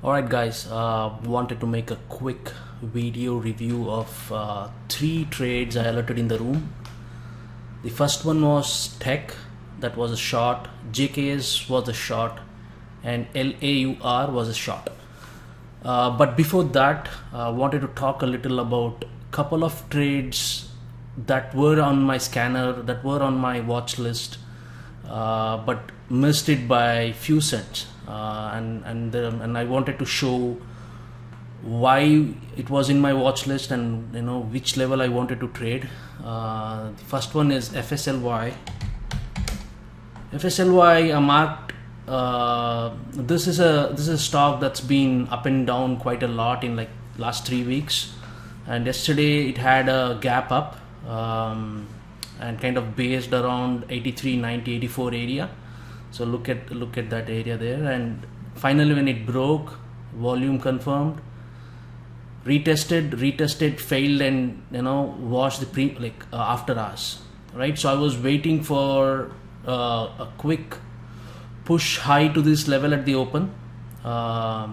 Alright guys, wanted to make a quick video review of 3 trades I alerted in the room. The first one was Tech, that was a short, JKS was a short, and LAUR was a short. But before that, wanted to talk a little about couple of trades that were on my scanner, that were on my watch list, but missed it by few cents. And I wanted to show why it was in my watch list and which level I wanted to trade. The first one is FSLY. FSLY marked. This is a stock that's been up and down quite a lot in like last 3 weeks, and yesterday it had a gap up and kind of based around 83, 90, 84 area. So look at that area there, and finally when it broke, volume confirmed, retested, failed, and washed the after hours, right? So I was waiting for a quick push high to this level at the open. I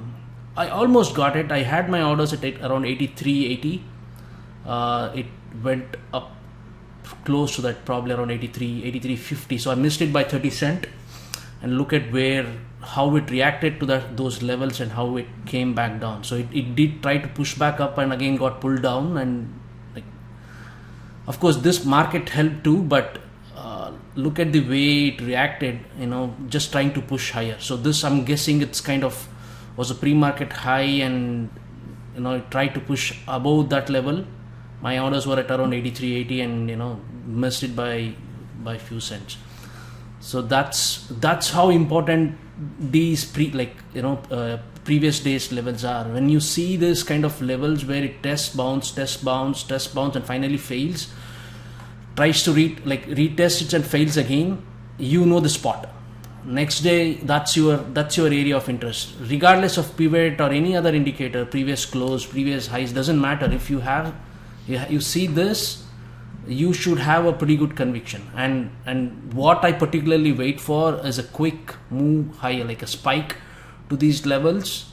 almost got it. I had my orders at around 83.80. It went up close to that, probably around 83.50. So I missed it by 30 cent. And look at how it reacted to those levels and how it came back down. So it did try to push back up and again got pulled down, and of course this market helped too, but look at the way it reacted, just trying to push higher. So this, I'm guessing it's kind of was a pre-market high, and it tried to push above that level. My orders were at around 83.80 and missed it by few cents. So that's how important these previous days levels are. When you see this kind of levels where it tests, bounce, and finally fails, tries to retest it and fails again, the spot. Next day, that's your area of interest, regardless of pivot or any other indicator, previous close, previous highs, doesn't matter. If you see this, you should have a pretty good conviction. And what I particularly wait for is a quick move higher, like a spike to these levels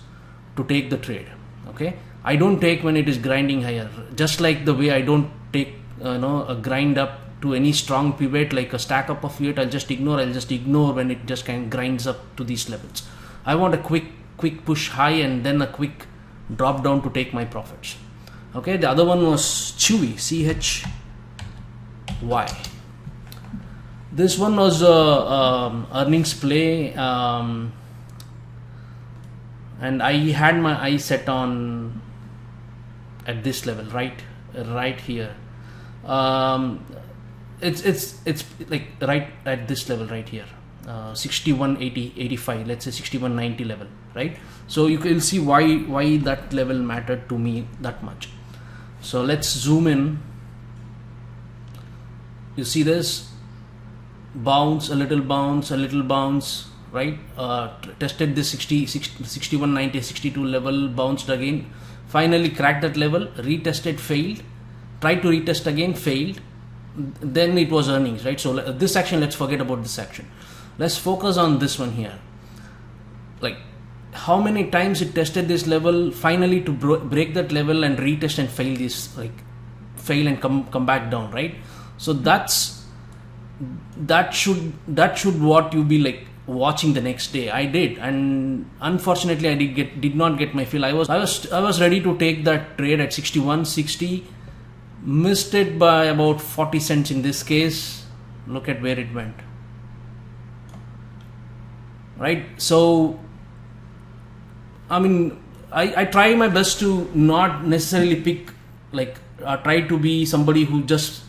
to take the trade. Okay, I don't take when it is grinding higher, just like the way I don't take a grind up to any strong pivot, like a stack up of pivot. I'll just ignore when it just kind of grinds up to these levels. I want a quick push high and then a quick drop down to take my profits. Okay, the other one was Chewy, CHY. This one was earnings play, and I had my eye set on at this level, right here. It's like right at this level right here, 61.80-85, let's say 61.90 level, right? So you can see why that level mattered to me that much. So let's zoom in. You see this bounce, a little bounce, right? Tested this 61.90, 62 level, bounced again, finally cracked that level, retested, failed, tried to retest again, failed. Then it was earnings, right? So this action, let's forget about this action. Let's focus on this one here. Like how many times it tested this level, finally to break that level and retest and fail this, fail and come back down, right? So that should what you be watching the next day. I did, and unfortunately I did not get my fill. I was ready to take that trade at 61.60, missed it by about 40 cents in this case. Look at where it went, right? So I mean, I try my best to not necessarily pick try to be somebody who just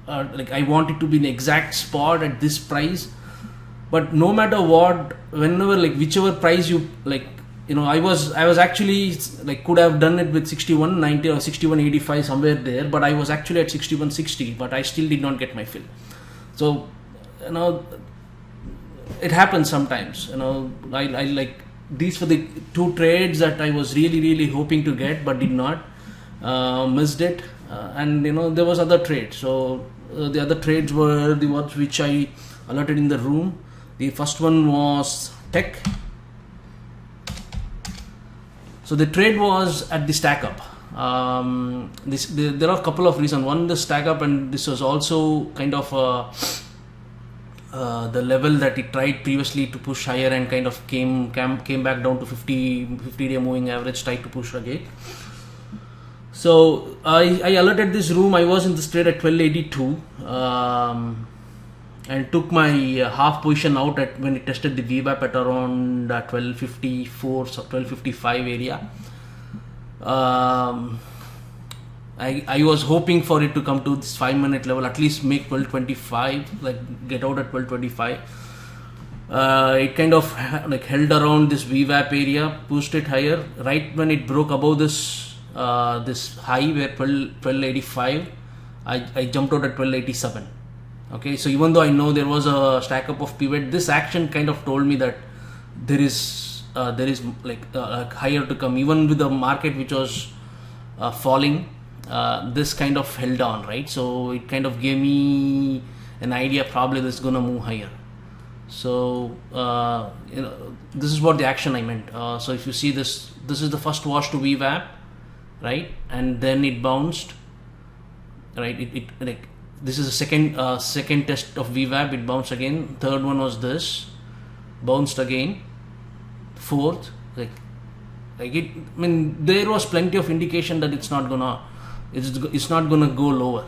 I want it to be an exact spot at this price, but no matter what, whenever whichever price you I was actually could have done it with 61.90 or 61.85 somewhere there, but I was actually at 61.60, but I still did not get my fill. So it happens sometimes. I these were the 2 trades that I was really hoping to get but did not, missed it, and there was other trades. So the other trades were the ones which I alerted in the room. The first one was Tech. So the trade was at the stack up. There are a couple of reasons. One, the stack up, and this was also kind of the level that it tried previously to push higher and kind of came back down to 50-day moving average, tried to push again. So I alerted this room. I was in this trade at 1282 and took my half position out at when it tested the VWAP at around 1254, so 1255 area. I was hoping for it to come to this 5-minute level, at least make 1225, like get out at 1225. It kind of like held around this VWAP area, pushed it higher. Right when it broke above this high where 1285, I jumped out at 1287. Okay, so even though I know there was a stack up of pivot, this action kind of told me that there is like higher to come. Even with the market which was falling, this kind of held on, right? So it kind of gave me an idea probably this is gonna move higher. So this is what the action I meant. So if you see this is the first wash to VWAP, right? And then it bounced, right? It like this is a second test of VWAP. It bounced again. Third one was this, bounced again. Fourth, like it. I mean, there was plenty of indication that it's not gonna go lower,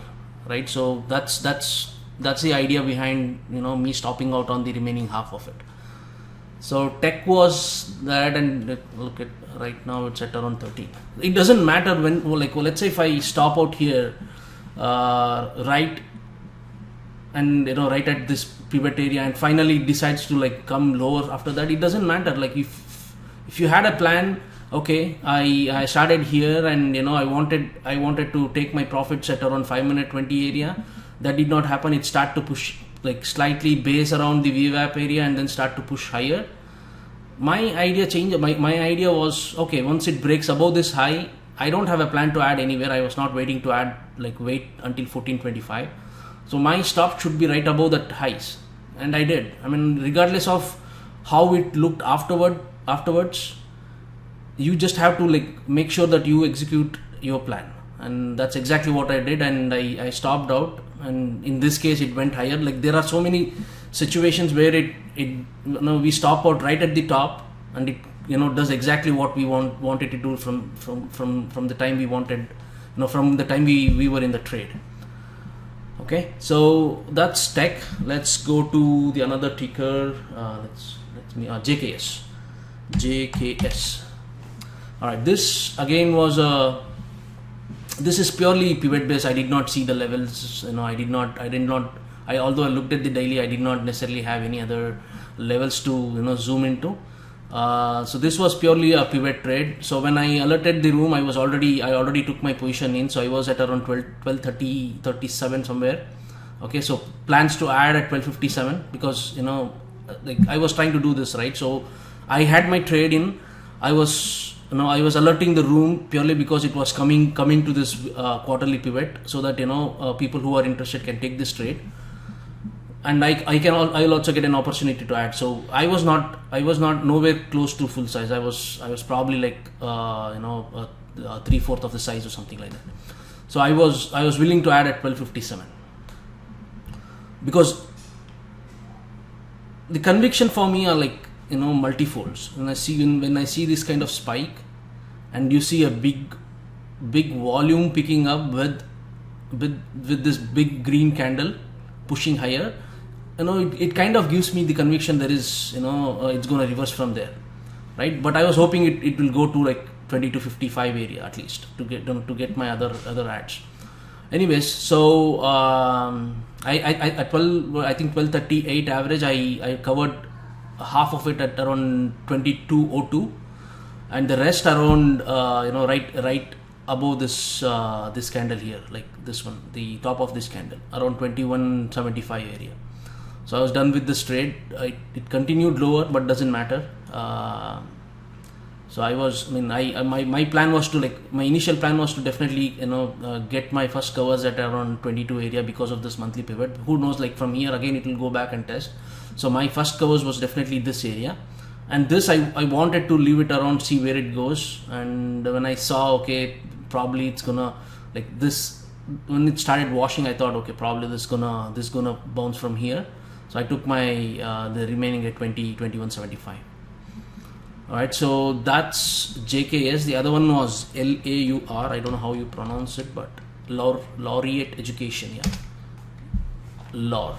right? So that's the idea behind me stopping out on the remaining half of it. So tech was that, and look at right now it's at around 13. It doesn't matter when, like, let's say if I stop out here, right at this pivot area, and finally decides to like come lower after that, it doesn't matter. Like if you had a plan, okay, I started here and I wanted to take my profits at around 5-minute 20 area. That did not happen. It started to push like slightly base around the VWAP area and then start to push higher. My idea changed. My idea was, okay, once it breaks above this high, I don't have a plan to add anywhere. I was not waiting to add, like wait until 1425. So my stop should be right above that highs, and I did. I mean, regardless of how it looked afterwards, you just have to like make sure that you execute your plan, and that's exactly what I did. And I stopped out, and in this case it went higher. Like there are so many situations where we stop out right at the top, and it does exactly what we wanted to do from the time we wanted, from the time we were in the trade. Okay, so that's tech. Let's go to the another ticker. JKS. All right, this again was this is purely pivot based. I did not see the levels. Although I looked at the daily, I did not necessarily have any other levels to zoom into. So this was purely a pivot trade. So when I alerted the room, I already took my position in. So I was at around 12:30, 37 somewhere. Okay, so plans to add at 12:57 because like I was trying to do this, right. So I had my trade in. I was alerting the room purely because it was coming to this quarterly pivot, so that people who are interested can take this trade, and I'll also get an opportunity to add. So I was not nowhere close to full size. I was probably like 3/4 of the size or something like that. So I was willing to add at 12:57 because the conviction for me are like multifolds. When I see this kind of spike, and you see a big volume picking up with this big green candle pushing higher, it kind of gives me the conviction there is it's going to reverse from there, right? But I was hoping it will go to like 20 to 55 area at least to get my other ads. Anyways, so I at 12:38 average, I covered half of it at around 22:02, and the rest around right above this candle here, like this one, the top of this candle, around 21.75 area. So I was done with this trade. It continued lower, but doesn't matter. So my plan was to my initial plan was to definitely get my first covers at around 22 area because of this monthly pivot. Who knows, like from here again it will go back and test. So my first covers was definitely this area, and this I wanted to leave it around, see where it goes. And when I saw, okay, probably it's gonna, like this, when it started washing, I thought, okay, probably this gonna bounce from here. So I took my the remaining at 2175. All right, so that's JKS. The other one was LAUR. I don't know how you pronounce it, but Laureate Education. Yeah, LAUR.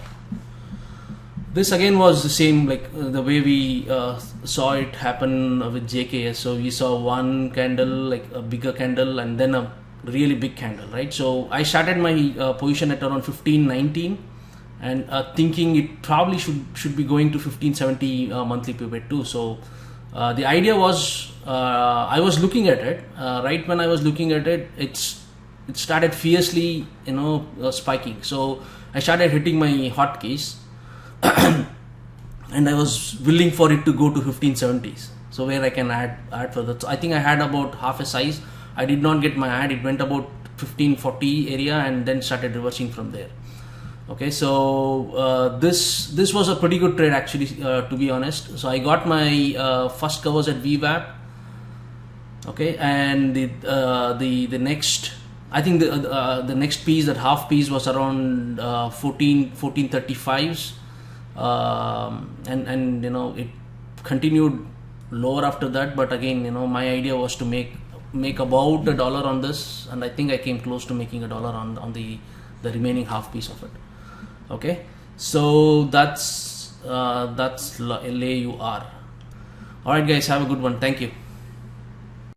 This again was the same, like the way we saw it happen with JKS. So we saw one candle, like a bigger candle, and then a really big candle, right? So I started my position at around 1519, and thinking it probably should be going to 1570 monthly pivot too. So the idea was, I was looking at it, right when I was looking at it, it started fiercely, spiking. So I started hitting my hotkeys, and I was willing for it to go to 1570s. So where I can add further. So I think I had about half a size. I did not get my add. It went about 1540 area and then started reversing from there. Okay, so this was a pretty good trade actually, to be honest. So I got my first covers at VWAP. Okay, and the next, I think the next piece, that half piece, was around 1435s, and it continued lower after that. But again, my idea was to make about $1 on this, and I think I came close to making $1 on the remaining half piece of it. Okay, so that's LAUR. All right, guys, have a good one. Thank you.